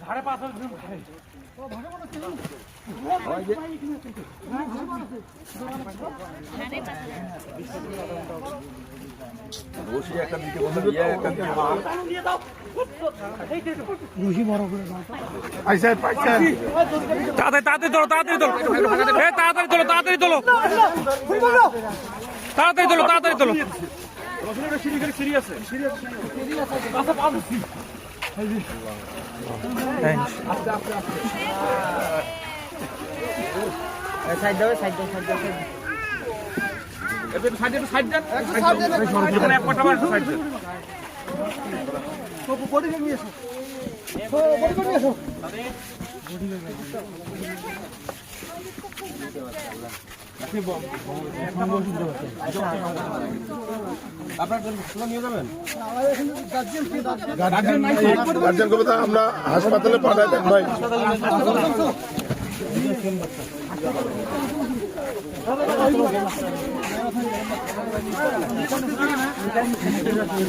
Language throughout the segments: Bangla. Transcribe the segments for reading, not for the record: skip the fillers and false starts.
ভাড়া 5,000 তাড়াতাড়ি তোলো তাড়াতাড়ি তোলো তাড়াতাড়ি তোলো তাড়াতাড়ি তোলো তাড়াতাড়ি তোলো তাড়াতাড়ি তোলো সাইড দাও সাইড দাও সাইড দাও সাইড দেন এক কথা সাইড দেন বডি নিয়ে এসো বডি করে নিয়ে এসো গার্জিয়ান কবিতা আমরা হাসপাতালে পাঠাই দেন ভাই।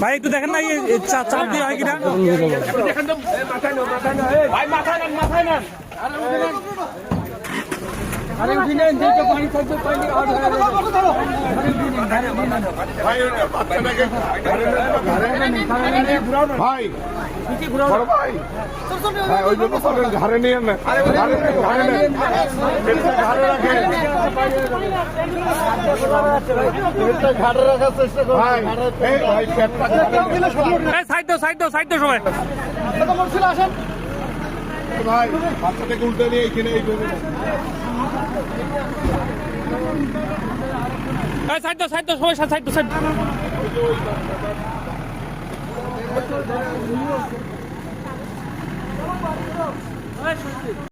ভাই একটু দেখেন না চাপ দিয়ে হয় কিনা ভাই মাথায় নেন মাথায় নেন আরে উঠি নেন যেটা পানি থাকবে পানি আউট হয়ে যাবে ভাই বড় ভাই ভাই ওই জন্য ঘরে নিয়ে না ঘরে রাখেন ঘরে রাখার চেষ্টা করুন ভাই সাইড দাও সাইড দাও সাইড দাও সবাই আসেন ভাই বাচ্চাটাকে উল্টে নিয়ে এইখানে এই সাইড দাও সবাই সাইড দাও সাইড